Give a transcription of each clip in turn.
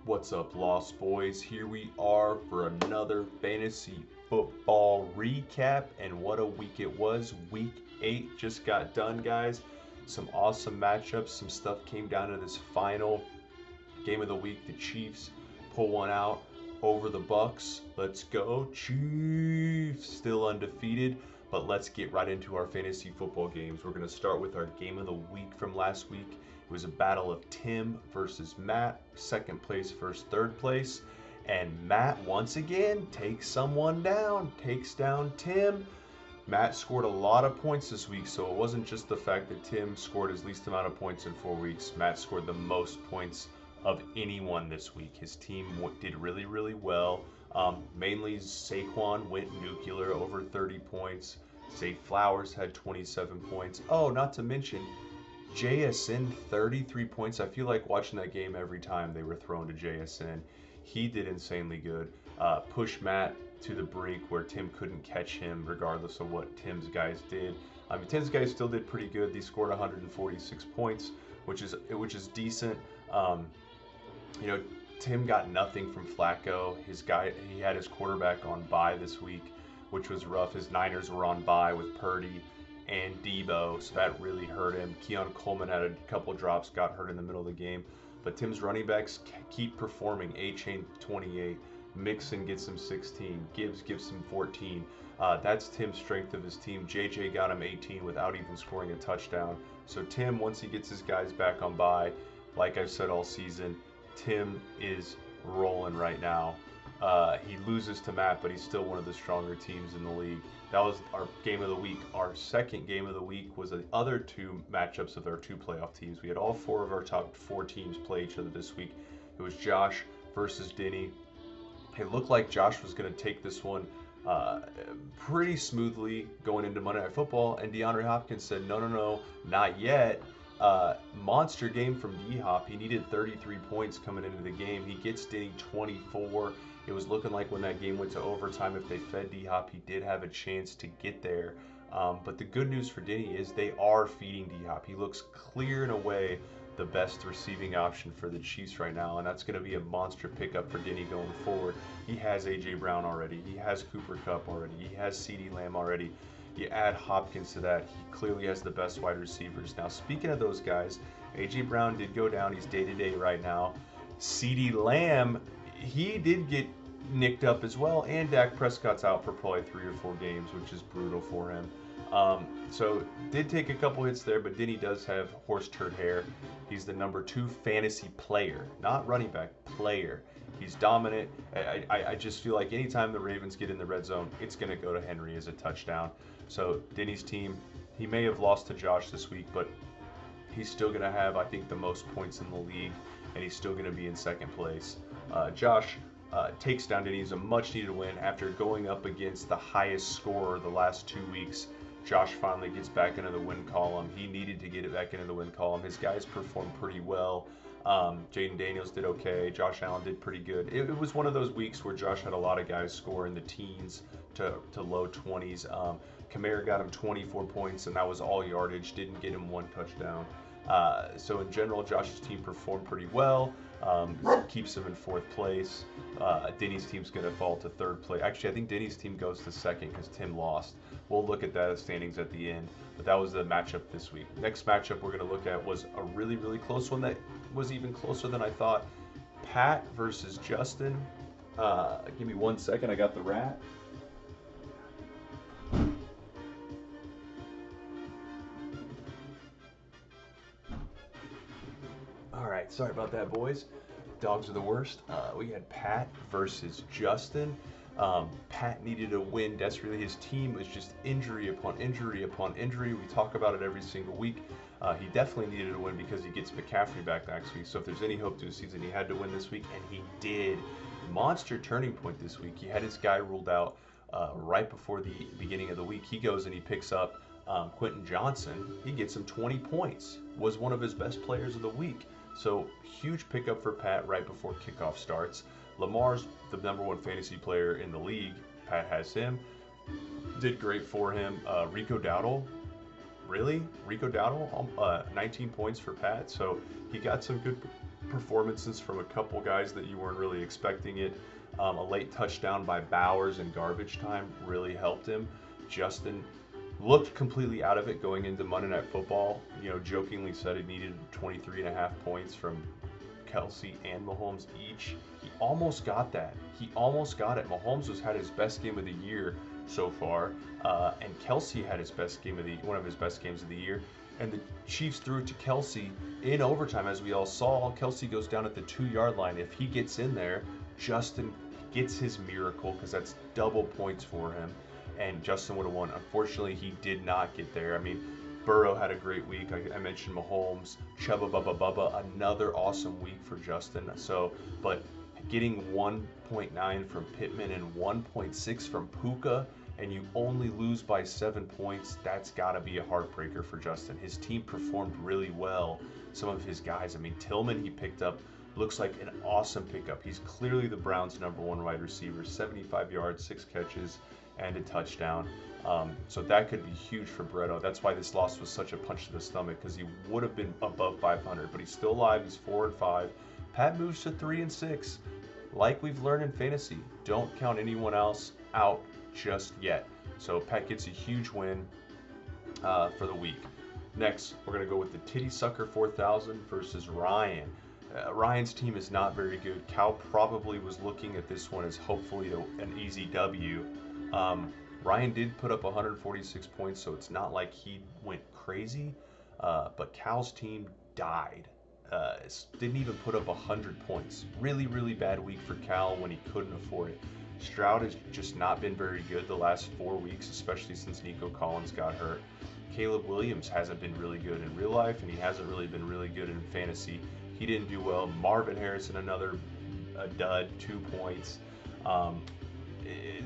What's up, Lost Boys? Here we are for another fantasy football recap, and what a week it was. Week 8 just got done, guys. Some awesome matchups, some stuff came down to this final game of the week. The Chiefs pull one out over the Bucks. Let's go, Chiefs! Still undefeated, but let's get right into our fantasy football games. We're going to start with our game of the week from last week. It was a battle of Tim versus Matt, second place versus third place. And Matt, once again, takes someone down, takes down Tim. Matt scored a lot of points this week, so it wasn't just the fact that Tim scored his least amount of points in 4 weeks. Matt scored the most points of anyone this week. His team did really, really well. Mainly Saquon went nuclear, over 30 points. Zay Flowers had 27 points. Oh, not to mention JSN 33 points. I feel like watching that game every time they were thrown to JSN. He did insanely good. Pushed Matt to the brink where Tim couldn't catch him regardless of what Tim's guys did. I mean, Tim's guys still did pretty good. They scored 146 points, which is decent. You know, Tim got nothing from Flacco. He had his quarterback on bye this week, which was rough. His Niners were on bye with Purdy and Debo, so that really hurt him. Keon Coleman had a couple drops, got hurt in the middle of the game. But Tim's running backs keep performing. A-Chain 28, Mixon gets him 16, Gibbs gives him 14. That's Tim's strength of his team. JJ got him 18 without even scoring a touchdown. So Tim, once he gets his guys back on bye, like I've said all season, Tim is rolling right now. He loses to Matt, but he's still one of the stronger teams in the league. That was our game of the week. Our second game of the week was the other two matchups of our two playoff teams. We had all four of our top four teams play each other this week. It was Josh versus Denny. It looked like Josh was going to take this one pretty smoothly going into Monday Night Football, and DeAndre Hopkins said, no, not yet. Monster game from D-Hop. He needed 33 points coming into the game. He gets Denny 24. It was looking like when that game went to overtime, if they fed D-Hop, he did have a chance to get there. But the good news for Denny is they are feeding D-Hop. He looks clear and away the best receiving option for the Chiefs right now, and that's going to be a monster pickup for Denny going forward. He has A.J. Brown already. He has Cooper Kupp already. He has CeeDee Lamb already. You add Hopkins to that, he clearly has the best wide receivers. Now, speaking of those guys, A.J. Brown did go down. He's day-to-day right now. CeeDee Lamb, he did get nicked up as well, and Dak Prescott's out for probably 3 or 4 games, which is brutal for him. So did take a couple hits there, but Denny does have horse turd hair. He's the number 2 fantasy player, not running back, player. He's dominant. I just feel like anytime the Ravens get in the red zone, it's going to go to Henry as a touchdown. So Denny's team, he may have lost to Josh this week, but he's still going to have, I think, the most points in the league, and he's still going to be in second place. Josh takes down Denny. It's a much-needed win after going up against the highest scorer the last 2 weeks. Josh finally gets back into the win column. He needed to get it back into the win column. His guys performed pretty well. Jaden Daniels did okay. Josh Allen did pretty good. It was one of those weeks where Josh had a lot of guys score in the teens to low 20s. Kamara got him 24 points, and that was all yardage. Didn't get him 1 touchdown. So in general, Josh's team performed pretty well. Keeps him in 4th place. Denny's team's going to fall to 3rd place. Actually, I think Denny's team goes to 2nd because Tim lost. We'll look at that as standings at the end. But that was the matchup this week. Next matchup we're going to look at was a really, really close one that was even closer than I thought. Pat versus Justin. Give me 1 second. I got the rat. All right, sorry about that, boys. Dogs are the worst. We had Pat versus Justin. Pat needed a win desperately. His team was just injury upon injury upon injury. We talk about it every single week. He definitely needed a win because he gets McCaffrey back next week. So if there's any hope to his season, he had to win this week, and he did. Monster turning point this week. He had his guy ruled out right before the beginning of the week. He goes and he picks up Quentin Johnson. He gets him 20 points. Was one of his best players of the week. So huge pickup for Pat right before kickoff starts. Lamar's the #1 fantasy player in the league. Pat has him. Did great for him. Rico Dowdle, really? Rico Dowdle, 19 points for Pat. So he got some good performances from a couple guys that you weren't really expecting it. A late touchdown by Bowers in garbage time really helped him. Justin looked completely out of it going into Monday Night Football. You know, jokingly said he needed 23.5 points from Kelce and Mahomes each. He almost got that. He almost got it. Mahomes had his best game of the year so far, and Kelce had his best game of one of his best games of the year. And the Chiefs threw it to Kelce in overtime, as we all saw. Kelce goes down at the 2-yard line. If he gets in there, Justin gets his miracle because that's double points for him, and Justin would have won. Unfortunately, he did not get there. I mean, Burrow had a great week. I mentioned Mahomes, Chubba Bubba Bubba, another awesome week for Justin. So, but getting 1.9 from Pittman and 1.6 from Puka, and you only lose by 7 points, that's got to be a heartbreaker for Justin. His team performed really well. Some of his guys, I mean, Tillman he picked up, looks like an awesome pickup. He's clearly the Browns' #1 wide receiver, 75 yards, 6 catches, and a touchdown. So that could be huge for Bretto. That's why this loss was such a punch to the stomach, because he would have been above 500, but he's still alive. He's 4-5. Pat moves to 3-6. Like we've learned in fantasy, don't count anyone else out just yet. So Pat gets a huge win for the week. Next, we're going to go with the Titty Sucker 4000 versus Ryan. Ryan's team is not very good. Cal probably was looking at this one as hopefully an easy W. Ryan did put up 146 points, so it's not like he went crazy, but Cal's team died. Didn't even put up 100 points. Really, really bad week for Cal when he couldn't afford it. Stroud has just not been very good the last 4 weeks, especially since Nico Collins got hurt. Caleb Williams hasn't been really good in real life, and he hasn't really been really good in fantasy. He didn't do well. Marvin Harrison, another dud, 2 points.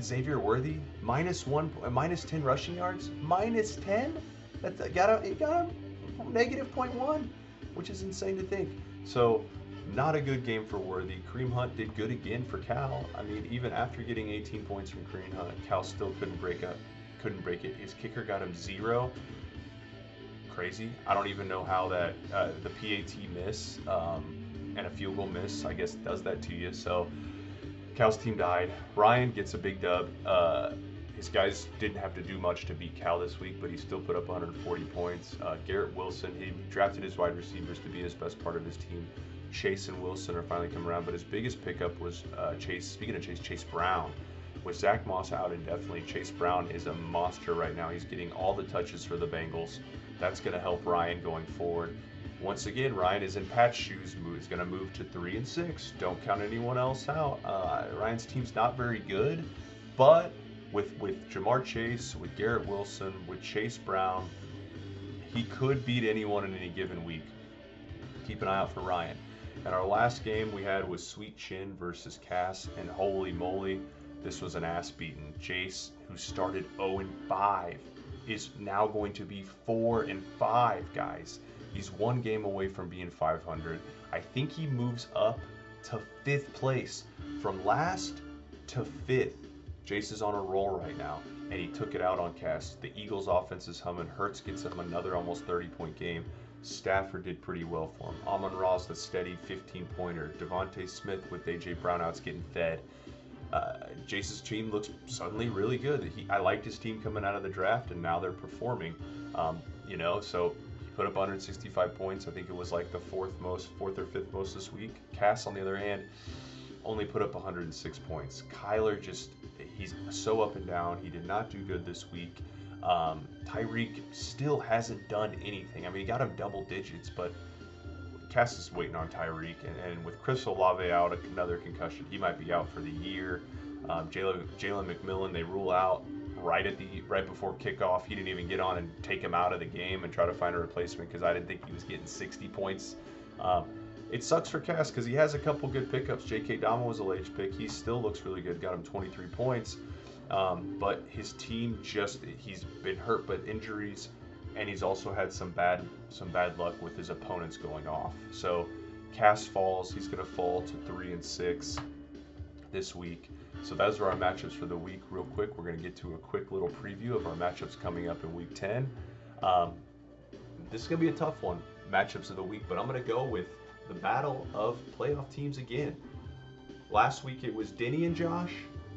Xavier Worthy, minus 10 rushing yards, minus 10? It got him -0.1, which is insane to think. So, not a good game for Worthy. Kareem Hunt did good again for Cal. I mean, even after getting 18 points from Kareem Hunt, Cal still couldn't break it. His kicker got him 0. Crazy. I don't even know how that the PAT miss and a field goal miss, I guess, does that to you. So Cal's team died. Ryan gets a big dub. His guys didn't have to do much to beat Cal this week, but he still put up 140 points. Garrett Wilson, he drafted his wide receivers to be his best part of his team. Chase and Wilson are finally coming around, but his biggest pickup was Chase. Speaking of Chase Brown. With Zach Moss out indefinitely, Chase Brown is a monster right now. He's getting all the touches for the Bengals. That's going to help Ryan going forward. Once again, Ryan is in Pat's shoes. He's going to move to 3-6. Don't count anyone else out. Ryan's team's not very good, but with Jamar Chase, with Garrett Wilson, with Chase Brown, he could beat anyone in any given week. Keep an eye out for Ryan. And our last game we had was Sweet Chin versus Cass, and holy moly, this was an ass beating. Jace, who started 0-5, is now going to be 4-5, guys. He's 1 game away from being 500. I think he moves up to 5th place. From last to 5th, Jace is on a roll right now, and he took it out on Cass. The Eagles' offense is humming. Hurts gets him another almost 30-point game. Stafford did pretty well for him. Amon-Ra's the steady 15-pointer. Devontae Smith with A.J. Brown out's getting fed. Jace's team looks suddenly really good. I liked his team coming out of the draft, and now they're performing. So he put up 165 points. I think it was like the 4th or 5th most this week. Cass, on the other hand, only put up 106 points. Kyler he's so up and down. He did not do good this week. Tyreek still hasn't done anything. I mean, he got him double digits, but Cass is waiting on Tyreek, and with Chris Olave out, another concussion, he might be out for the year. Jalen McMillan, they rule out right before kickoff. He didn't even get on and take him out of the game and try to find a replacement because I didn't think he was getting 60 points. It sucks for Cass because he has a couple good pickups. J.K. Dama was a late pick. He still looks really good. Got him 23 points. But his team he's been hurt by injuries, and he's also had some bad luck with his opponents going off. So Cass falls. He's going to fall to 3-6 this week. So those are our matchups for the week. Real quick, we're going to get to a quick little preview of our matchups coming up in week 10. This is going to be a tough one, matchups of the week, but I'm going to go with the battle of playoff teams again. Last week it was Denny and Josh.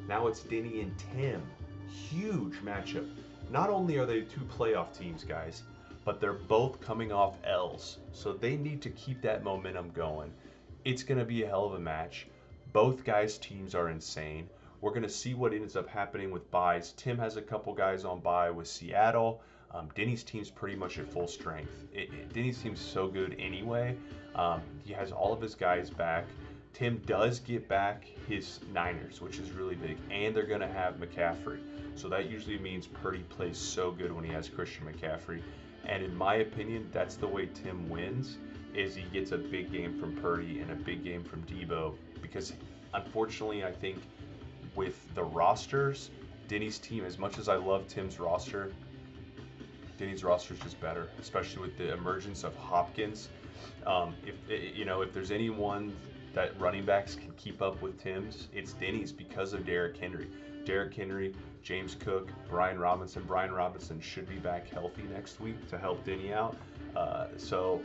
Now it's Denny and Tim. Huge matchup. Not only are they two playoff teams, guys, but they're both coming off L's. So they need to keep that momentum going. It's going to be a hell of a match. Both guys' teams are insane. We're going to see what ends up happening with buys. Tim has a couple guys on buy with Seattle. Denny's team's pretty much at full strength. Denny's team's so good anyway. He has all of his guys back. Tim does get back his Niners, which is really big, and they're going to have McCaffrey. So that usually means Purdy plays so good when he has Christian McCaffrey. And in my opinion, that's the way Tim wins, is he gets a big game from Purdy and a big game from Debo. Because unfortunately, I think with the rosters, Denny's team, as much as I love Tim's roster, Denny's roster is just better, especially with the emergence of Hopkins. If there's anyone that running backs can keep up with Tim's, it's Denny's because of Derrick Henry. Derrick Henry, James Cook, Brian Robinson. Brian Robinson should be back healthy next week to help Denny out. So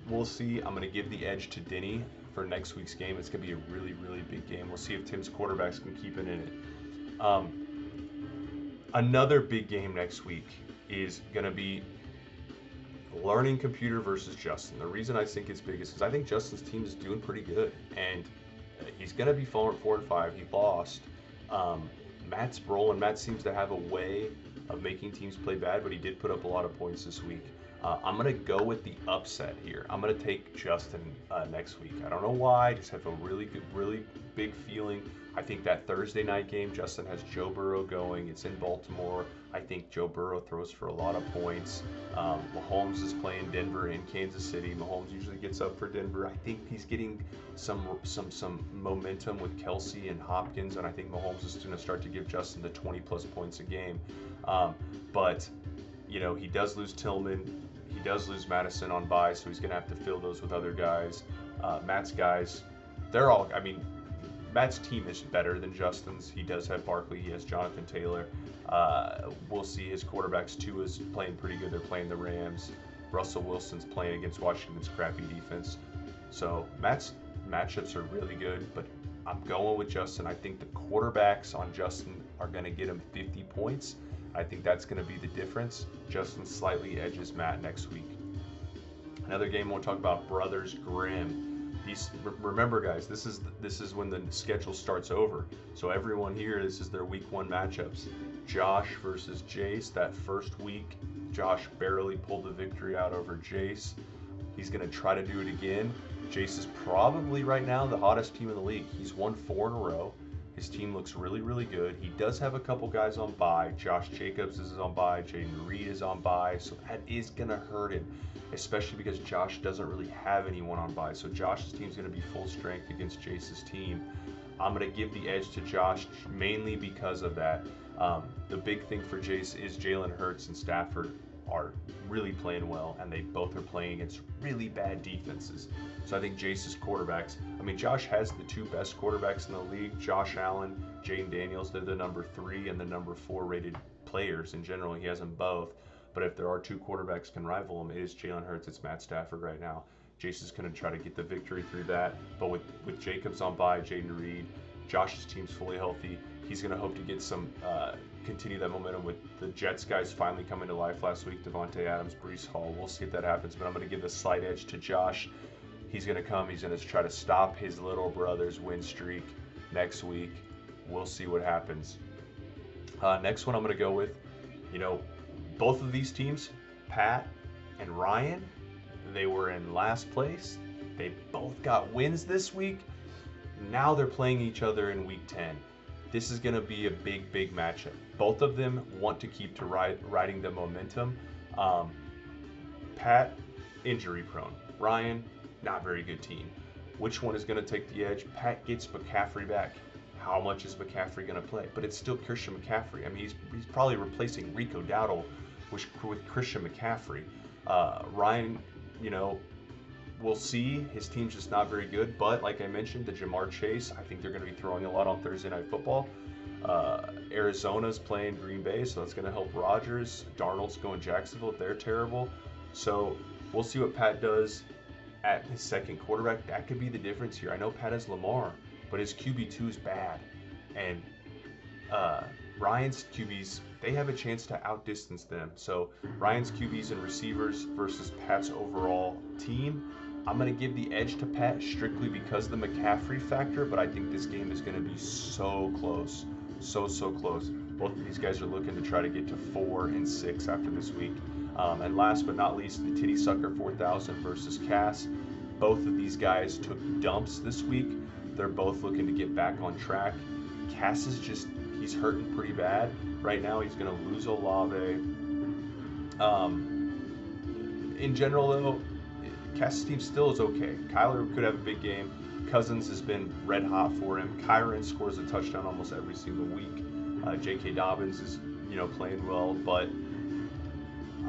we'll see. I'm going to give the edge to Denny for next week's game. It's going to be a really, really big game. We'll see if Tim's quarterbacks can keep it in it. Another big game next week is going to be Learning Computer versus Justin. The reason I think it's big is because I think Justin's team is doing pretty good, and he's going to be 4-5. He lost. Matt's rolling. Matt seems to have a way of making teams play bad, but he did put up a lot of points this week. I'm going to go with the upset here. I'm going to take Justin next week. I don't know why. I just have a really big feeling. I think that Thursday night game, Justin has Joe Burrow going. It's in Baltimore. I think Joe Burrow throws for a lot of points. Mahomes is playing Denver in Kansas City. Mahomes usually gets up for Denver. I think he's getting some momentum with Kelsey and Hopkins, and I think Mahomes is going to start to give Justin the 20-plus points a game. But he does lose Tillman. He does lose Madison on bye, so he's going to have to fill those with other guys. Matt's guys, Matt's team is better than Justin's. He does have Barkley. He has Jonathan Taylor. We'll see his quarterbacks. Tua's playing pretty good. They're playing the Rams. Russell Wilson's playing against Washington's crappy defense. So Matt's matchups are really good, but I'm going with Justin. I think the quarterbacks on Justin are going to get him 50 points. I think that's going to be the difference. Justin slightly edges Matt next week. Another game we'll talk about, Brothers Grimm. Remember, guys, this is when the schedule starts over. So everyone here, this is their week 1 matchups. Josh versus Jace. That first week, Josh barely pulled the victory out over Jace. He's going to try to do it again. Jace is probably right now the hottest team in the league. He's won 4 in a row. His team looks really, really good. He does have a couple guys on bye. Josh Jacobs is on bye. Jaden Reed is on bye. So that is going to hurt him, especially because Josh doesn't really have anyone on bye. So Josh's team's going to be full strength against Jace's team. I'm going to give the edge to Josh mainly because of that. The big thing for Jace is Jalen Hurts and Stafford are really playing well, and they both are playing against really bad defenses. So I think Jace's quarterbacks, Josh has the 2 best quarterbacks in the league, Josh Allen, Jaden Daniels. They're the number 3 and the number 4 rated players in general. He has them both. But if there are 2 quarterbacks can rival him, it is Jalen Hurts, it's Matt Stafford right now. Jace is going to try to get the victory through that. But with Jacobs on bye, Jaden Reed, Josh's team's fully healthy. He's going to hope to get some continue that momentum with the Jets guys finally coming to life last week. Devontae Adams, Breece Hall. We'll see if that happens, but I'm going to give the slight edge to Josh. He's going to come. He's going to try to stop his little brother's win streak next week. We'll see what happens. Next one I'm going to go with, both of these teams, Pat and Ryan, they were in last place. They both got wins this week. Now they're playing each other in week 10. This is going to be a big matchup. Both of them want to keep to riding the momentum. Pat, injury prone. Ryan, not very good team. Which one is going to take the edge? Pat gets McCaffrey back. How much is McCaffrey going to play? But it's still Christian McCaffrey. He's probably replacing Rico Dowdle with Christian McCaffrey. Ryan, we'll see. His team's just not very good. But like I mentioned, the Jamar Chase, I think they're going to be throwing a lot on Thursday Night Football. Arizona's playing Green Bay, so that's going to help Rodgers. Darnold's going Jacksonville. They're terrible. So we'll see what Pat does. at his second quarterback, that could be the difference here. I know Pat has Lamar, but his QB2 is bad. And Ryan's QBs, they have a chance to outdistance them. So Ryan's QBs and receivers versus Pat's overall team, I'm going to give the edge to Pat strictly because of the McCaffrey factor, but I think this game is going to be so close. So close. Both of these guys are looking to try to get to 4 and 6 after this week. And last but not least, the Titty Sucker 4000 versus Cass. Both of these guys took dumps this week. They're both looking to get back on track. Cass is just, he's hurting pretty bad. Right now, he's going to lose Olave. In general, though, Cass's team still is okay. Kyler could have a big game. Cousins has been red hot for him. Kyron scores a touchdown almost every single week. J.K. Dobbins is, playing well, but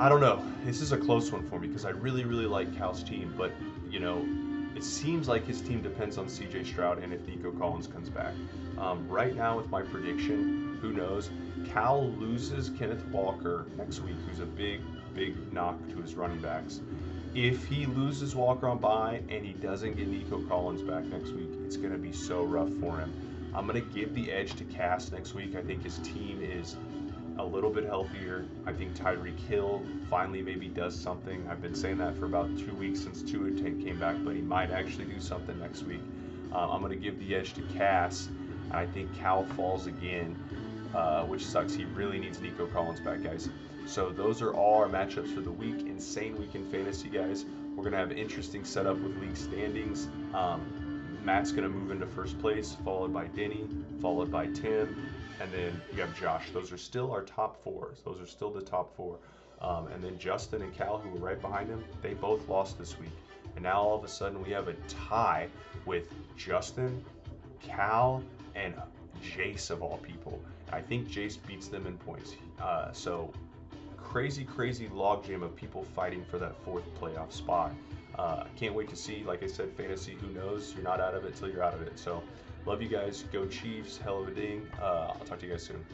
I don't know. This is a close one for me because I really like Cal's team, but it seems like his team depends on C.J. Stroud and if Nico Collins comes back. Right now, with my prediction, who knows? Cal loses Kenneth Walker next week, who's a big knock to his running backs. If he loses Walker on bye and he doesn't get Nico Collins back next week, it's going to be so rough for him. I'm going to give the edge to Cass next week. I think his team is a little bit healthier. I think Tyreek Hill finally maybe does something. I've been saying that for about 2 weeks since Tua came back, but he might actually do something next week. I'm going to give the edge to Cass, and I think Cal falls again, which sucks. He really needs Nico Collins back, guys. So those are all our matchups for the week. Insane week in fantasy, guys. We're going to have an interesting setup with league standings. Matt's going to move into first place, followed by Denny, followed by Tim, and then you have Josh. Those are still our top 4. Those are still the top 4. And then Justin and Cal, who were right behind him, they both lost this week. And now all of a sudden we have a tie with Justin, Cal, and Jace of all people. I think Jace beats them in points. So crazy logjam of people fighting for that 4th playoff spot. Can't wait to see. Like I said, fantasy, who knows? You're not out of it till you're out of it. So love you guys. Go Chiefs. Hell of a ding. I'll talk to you guys soon.